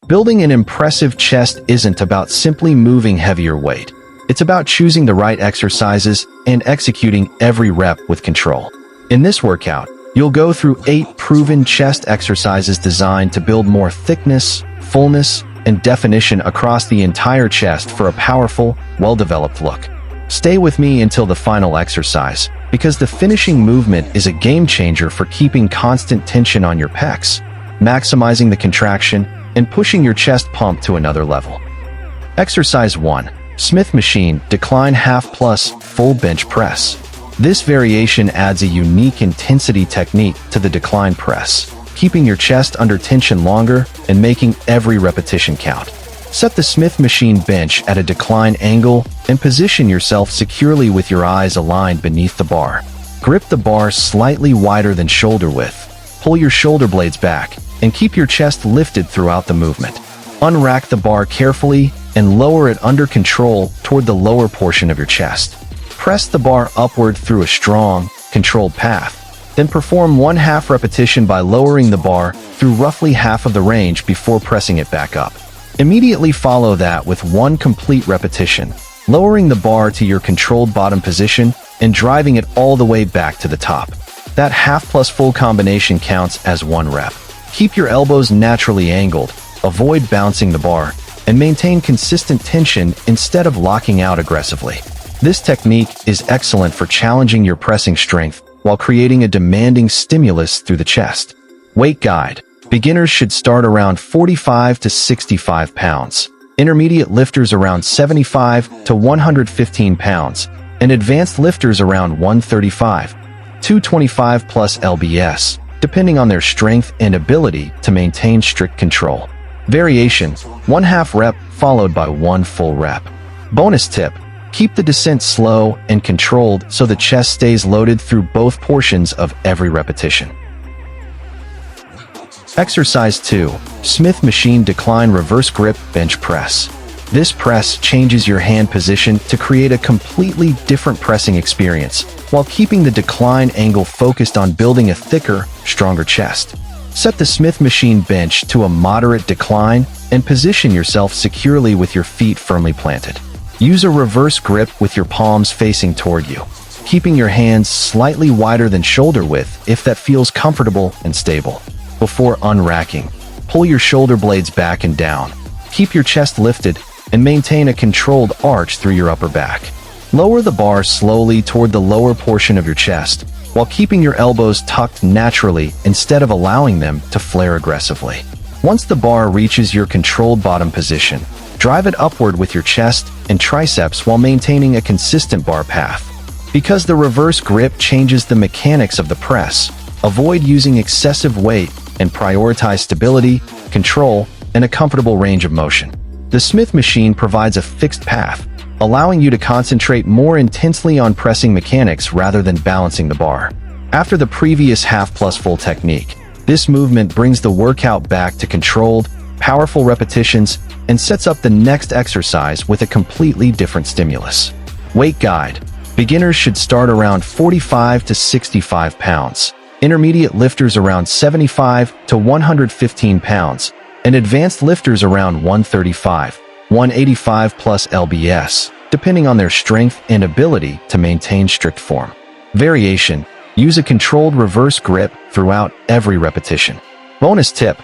Building an impressive chest isn't about simply moving heavier weight. It's about choosing the right exercises and executing every rep with control. In this workout, you'll go through 8 proven chest exercises designed to build more thickness, fullness, and definition across the entire chest for a powerful, well-developed look. Stay with me until the final exercise, because the finishing movement is a game changer for keeping constant tension on your pecs, maximizing the contraction, and pushing your chest pump to another level. Exercise 1. Smith Machine Decline Half Plus Full Bench Press. This variation adds a unique intensity technique to the decline press, keeping your chest under tension longer and making every repetition count. Set the Smith Machine bench at a decline angle and position yourself securely with your eyes aligned beneath the bar. Grip the bar slightly wider than shoulder width. Pull your shoulder blades back and keep your chest lifted throughout the movement. Unrack the bar carefully and lower it under control toward the lower portion of your chest. Press the bar upward through a strong, controlled path. Then perform 1/2 repetition by lowering the bar through roughly half of the range before pressing it back up. Immediately follow that with 1 complete repetition, lowering the bar to your controlled bottom position and driving it all the way back to the top. That half plus full combination counts as 1 rep. Keep your elbows naturally angled, avoid bouncing the bar, and maintain consistent tension instead of locking out aggressively. This technique is excellent for challenging your pressing strength while creating a demanding stimulus through the chest. Weight guide. Beginners should start around 45 to 65 pounds. Intermediate lifters around 75 to 115 pounds, and advanced lifters around 135, 225 plus lbs, depending on their strength and ability to maintain strict control. Variation, 1/2 rep followed by 1 full rep. Bonus tip, keep the descent slow and controlled so the chest stays loaded through both portions of every repetition. Exercise 2. Smith Machine Decline Reverse Grip Bench Press. This press changes your hand position to create a completely different pressing experience, while keeping the decline angle focused on building a thicker, stronger chest. Set the Smith Machine bench to a moderate decline and position yourself securely with your feet firmly planted. Use a reverse grip with your palms facing toward you, keeping your hands slightly wider than shoulder width if that feels comfortable and stable. Before unracking, pull your shoulder blades back and down. Keep your chest lifted and maintain a controlled arch through your upper back. Lower the bar slowly toward the lower portion of your chest, while keeping your elbows tucked naturally instead of allowing them to flare aggressively. Once the bar reaches your controlled bottom position, drive it upward with your chest and triceps while maintaining a consistent bar path. Because the reverse grip changes the mechanics of the press, avoid using excessive weight and prioritize stability, control, and a comfortable range of motion. The Smith Machine provides a fixed path, allowing you to concentrate more intensely on pressing mechanics rather than balancing the bar. After the previous half plus full technique, this movement brings the workout back to controlled, powerful repetitions and sets up the next exercise with a completely different stimulus. Weight guide. Beginners should start around 45 to 65 pounds. Intermediate lifters around 75 to 115 pounds, and advanced lifters around 135, 185 plus lbs, depending on their strength and ability to maintain strict form. Variation, use a controlled reverse grip throughout every repetition. Bonus tip,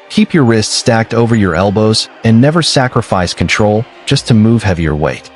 keep your wrists stacked over your elbows and never sacrifice control just to move heavier weight.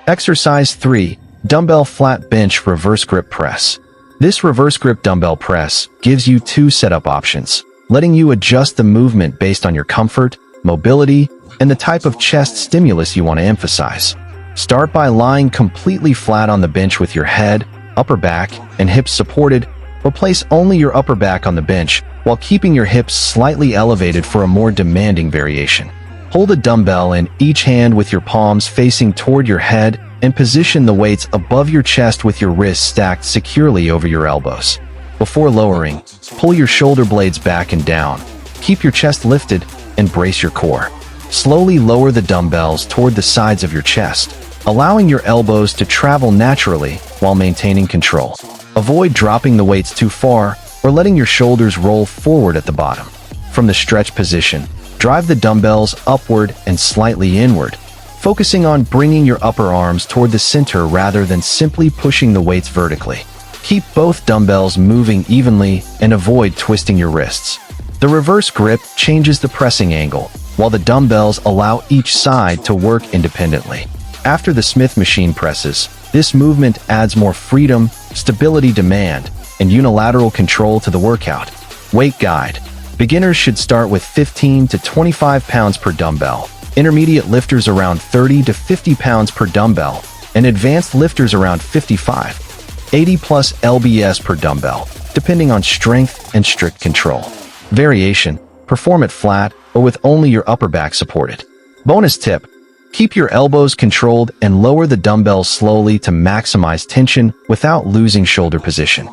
Exercise 3, Dumbbell Flat Bench Reverse Grip Press. This reverse grip dumbbell press gives you 2 setup options, letting you adjust the movement based on your comfort, mobility, and the type of chest stimulus you want to emphasize. Start by lying completely flat on the bench with your head, upper back, and hips supported, or place only your upper back on the bench while keeping your hips slightly elevated for a more demanding variation. Hold a dumbbell in each hand with your palms facing toward your head and position the weights above your chest with your wrists stacked securely over your elbows. Before lowering, pull your shoulder blades back and down. Keep your chest lifted and brace your core. Slowly lower the dumbbells toward the sides of your chest, allowing your elbows to travel naturally while maintaining control. Avoid dropping the weights too far or letting your shoulders roll forward at the bottom. From the stretch position, Drive the dumbbells upward and slightly inward, focusing on bringing your upper arms toward the center rather than simply pushing the weights vertically. Keep both dumbbells moving evenly and avoid twisting your wrists. The reverse grip changes the pressing angle, while the dumbbells allow each side to work independently. After the Smith machine presses, this movement adds more freedom, stability demand, and unilateral control to the workout. Weight guide. Beginners should start with 15 to 25 pounds per dumbbell, intermediate lifters around 30 to 50 pounds per dumbbell, and advanced lifters around 55, 80 plus lbs per dumbbell, depending on strength and strict control. Variation. Perform it flat or with only your upper back supported. Bonus tip. Keep your elbows controlled and lower the dumbbells slowly to maximize tension without losing shoulder position.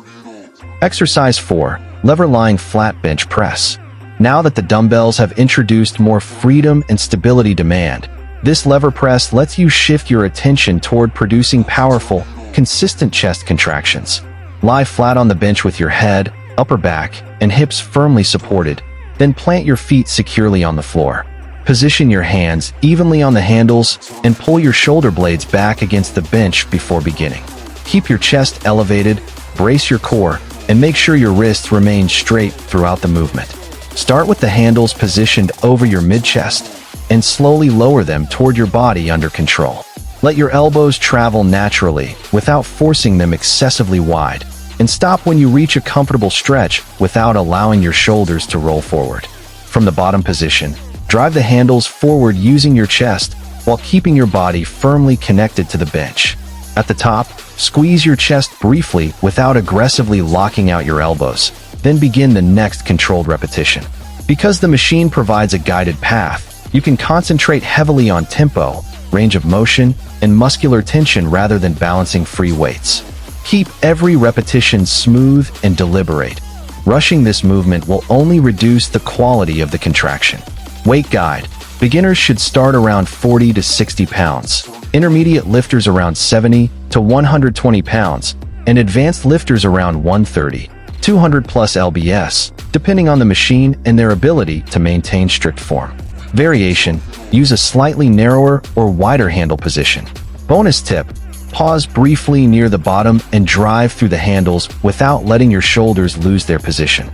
Exercise 4. Lever lying flat bench press. Now that the dumbbells have introduced more freedom and stability demand, this lever press lets you shift your attention toward producing powerful, consistent chest contractions. Lie flat on the bench with your head, upper back, and hips firmly supported, then plant your feet securely on the floor. Position your hands evenly on the handles and pull your shoulder blades back against the bench before beginning. Keep your chest elevated, brace your core, and make sure your wrists remain straight throughout the movement. Start with the handles positioned over your mid-chest and slowly lower them toward your body under control. Let your elbows travel naturally without forcing them excessively wide, and stop when you reach a comfortable stretch without allowing your shoulders to roll forward. From the bottom position, drive the handles forward using your chest while keeping your body firmly connected to the bench. At the top, squeeze your chest briefly without aggressively locking out your elbows, then begin the next controlled repetition. Because the machine provides a guided path, you can concentrate heavily on tempo, range of motion, and muscular tension rather than balancing free weights. Keep every repetition smooth and deliberate. Rushing this movement will only reduce the quality of the contraction. Weight guide. Beginners should start around 40 to 60 pounds, intermediate lifters around 70 to 120 pounds, and advanced lifters around 130, 200 plus lbs, depending on the machine and their ability to maintain strict form. Variation. Use a slightly narrower or wider handle position. Bonus tip. Pause briefly near the bottom and drive through the handles without letting your shoulders lose their position.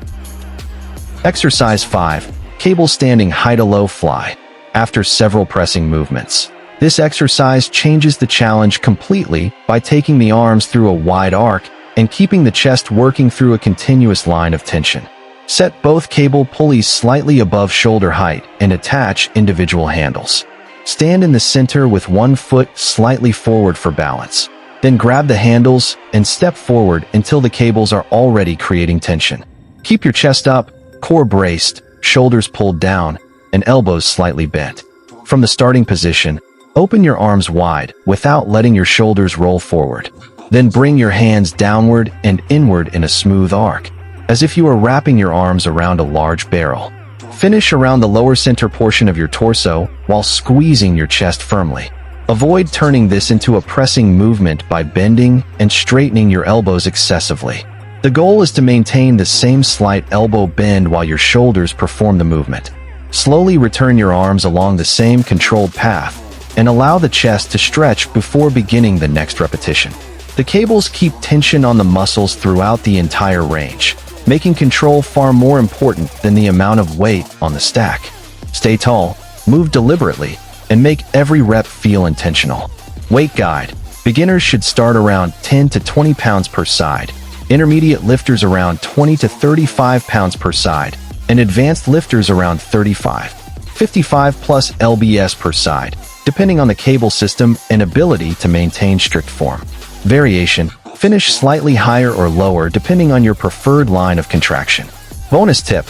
Exercise 5. Cable standing high-to-low fly. After several pressing movements, this exercise changes the challenge completely by taking the arms through a wide arc and keeping the chest working through a continuous line of tension. Set both cable pulleys slightly above shoulder height and attach individual handles. Stand in the center with one foot slightly forward for balance. Then grab the handles and step forward until the cables are already creating tension. Keep your chest up, core braced, shoulders pulled down, and elbows slightly bent. From the starting position, open your arms wide without letting your shoulders roll forward. Then bring your hands downward and inward in a smooth arc, as if you are wrapping your arms around a large barrel. Finish around the lower center portion of your torso while squeezing your chest firmly. Avoid turning this into a pressing movement by bending and straightening your elbows excessively. The goal is to maintain the same slight elbow bend while your shoulders perform the movement. Slowly return your arms along the same controlled path and allow the chest to stretch before beginning the next repetition. The cables keep tension on the muscles throughout the entire range, making control far more important than the amount of weight on the stack. Stay tall, move deliberately, and make every rep feel intentional. Weight guide. Beginners should start around 10 to 20 pounds per side, intermediate lifters around 20 to 35 pounds per side, and advanced lifters around 35, 55 plus lbs per side, depending on the cable system and ability to maintain strict form. Variation. Finish slightly higher or lower depending on your preferred line of contraction. Bonus tip.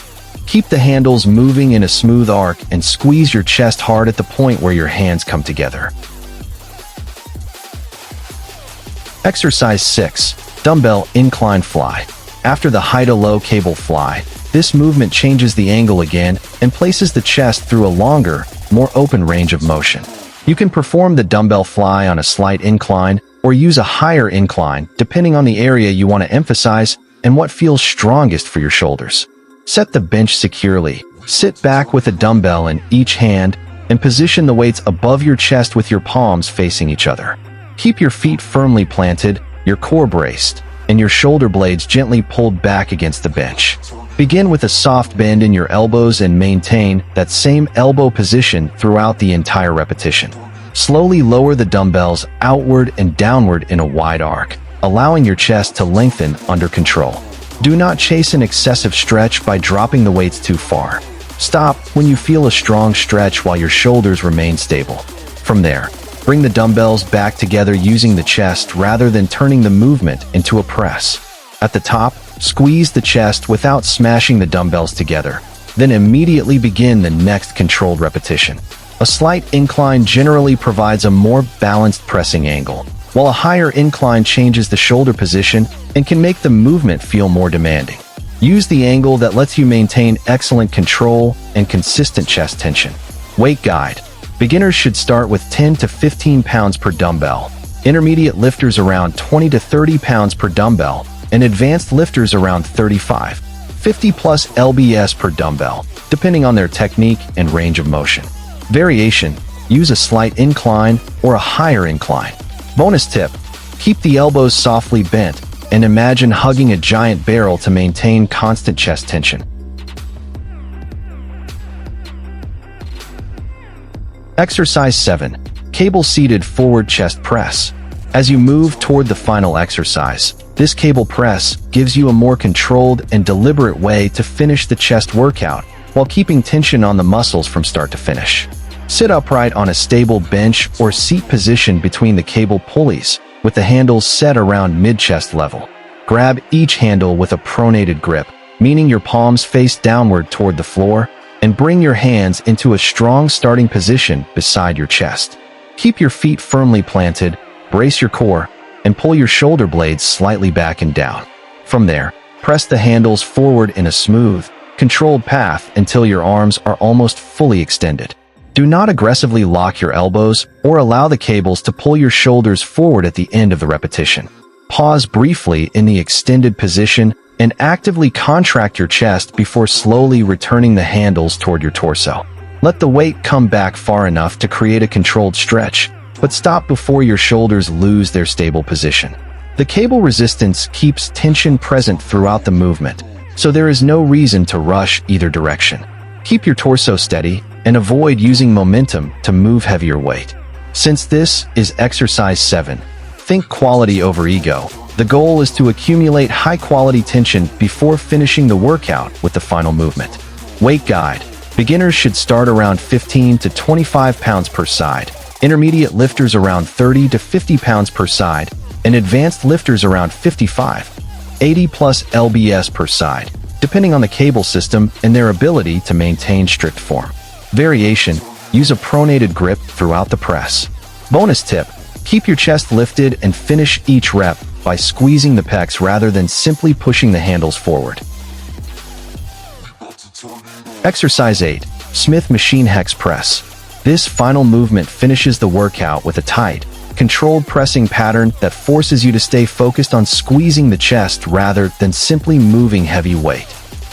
Keep the handles moving in a smooth arc and squeeze your chest hard at the point where your hands come together. Exercise 6. Dumbbell incline fly. After the high-to-low cable fly, this movement changes the angle again and places the chest through a longer, more open range of motion. You can perform the dumbbell fly on a slight incline or use a higher incline depending on the area you want to emphasize and what feels strongest for your shoulders. Set the bench securely, Sit back with a dumbbell in each hand and position the weights above your chest with your palms facing each other. Keep your feet firmly planted, your core braced, and your shoulder blades gently pulled back against the bench. Begin with a soft bend in your elbows and maintain that same elbow position throughout the entire repetition. Slowly lower the dumbbells outward and downward in a wide arc, allowing your chest to lengthen under control. Do not chase an excessive stretch by dropping the weights too far. Stop when you feel a strong stretch while your shoulders remain stable. From there, bring the dumbbells back together using the chest rather than turning the movement into a press. At the top, squeeze the chest without smashing the dumbbells together. Then immediately begin the next controlled repetition. A slight incline generally provides a more balanced pressing angle, while a higher incline changes the shoulder position and can make the movement feel more demanding. Use the angle that lets you maintain excellent control and consistent chest tension. Weight guide. Beginners should start with 10 to 15 pounds per dumbbell, intermediate lifters around 20 to 30 pounds per dumbbell, and advanced lifters around 35, 50 plus lbs per dumbbell, depending on their technique and range of motion. Variation. Use a slight incline or a higher incline. Bonus tip. Keep the elbows softly bent and imagine hugging a giant barrel to maintain constant chest tension. Exercise 7. Cable-seated forward chest press. As you move toward the final exercise, this cable press gives you a more controlled and deliberate way to finish the chest workout while keeping tension on the muscles from start to finish. Sit upright on a stable bench or seat position between the cable pulleys, with the handles set around mid-chest level. Grab each handle with a pronated grip, meaning your palms face downward toward the floor, and bring your hands into a strong starting position beside your chest. Keep your feet firmly planted, brace your core, and pull your shoulder blades slightly back and down. From there, press the handles forward in a smooth, controlled path until your arms are almost fully extended. Do not aggressively lock your elbows or allow the cables to pull your shoulders forward at the end of the repetition. Pause briefly in the extended position and actively contract your chest before slowly returning the handles toward your torso. Let the weight come back far enough to create a controlled stretch, but stop before your shoulders lose their stable position. The cable resistance keeps tension present throughout the movement, so there is no reason to rush either direction. Keep your torso steady and avoid using momentum to move heavier weight. Since this is exercise 7, think quality over ego. The goal is to accumulate high-quality tension before finishing the workout with the final movement. Weight guide. Beginners should start around 15 to 25 pounds per side, intermediate lifters around 30 to 50 pounds per side, and advanced lifters around 55, 80 plus lbs per side, depending on the cable system and their ability to maintain strict form. Variation. Use a pronated grip throughout the press. Bonus tip. Keep your chest lifted and finish each rep by squeezing the pecs rather than simply pushing the handles forward. Exercise 8. Smith Machine Hex Press. This final movement finishes the workout with a tight, controlled pressing pattern that forces you to stay focused on squeezing the chest rather than simply moving heavy weight.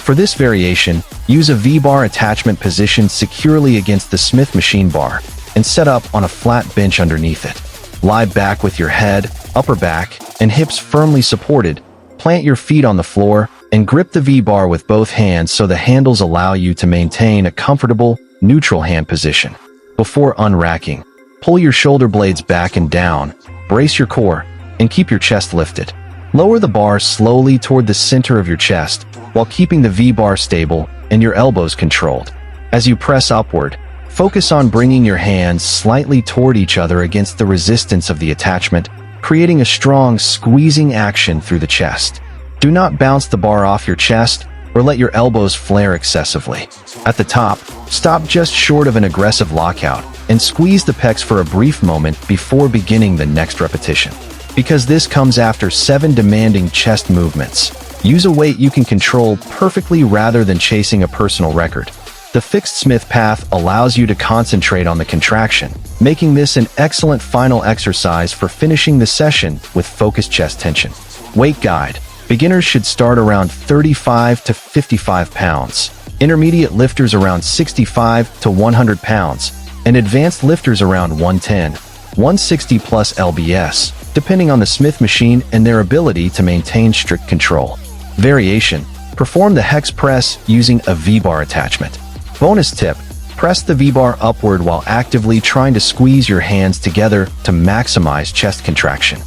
For this variation, use a V-bar attachment positioned securely against the Smith machine bar and set up on a flat bench underneath it. Lie back with your head, upper back, and hips firmly supported. Plant your feet on the floor and grip the V-bar with both hands so the handles allow you to maintain a comfortable, neutral hand position. Before unracking, pull your shoulder blades back and down, brace your core, and keep your chest lifted. Lower the bar slowly toward the center of your chest while keeping the V-bar stable and your elbows controlled. As you press upward, focus on bringing your hands slightly toward each other against the resistance of the attachment, creating a strong squeezing action through the chest. Do not bounce the bar off your chest or let your elbows flare excessively. At the top, stop just short of an aggressive lockout and squeeze the pecs for a brief moment before beginning the next repetition. Because this comes after 7 demanding chest movements, use a weight you can control perfectly rather than chasing a personal record. The fixed Smith path allows you to concentrate on the contraction, making this an excellent final exercise for finishing the session with focused chest tension. Weight guide. Beginners should start around 35 to 55 pounds, intermediate lifters around 65 to 100 pounds, and advanced lifters around 110, 160 plus lbs, depending on the Smith machine and their ability to maintain strict control. Variation: perform the hex press using a V-bar attachment. Bonus tip: press the V-bar upward while actively trying to squeeze your hands together to maximize chest contraction.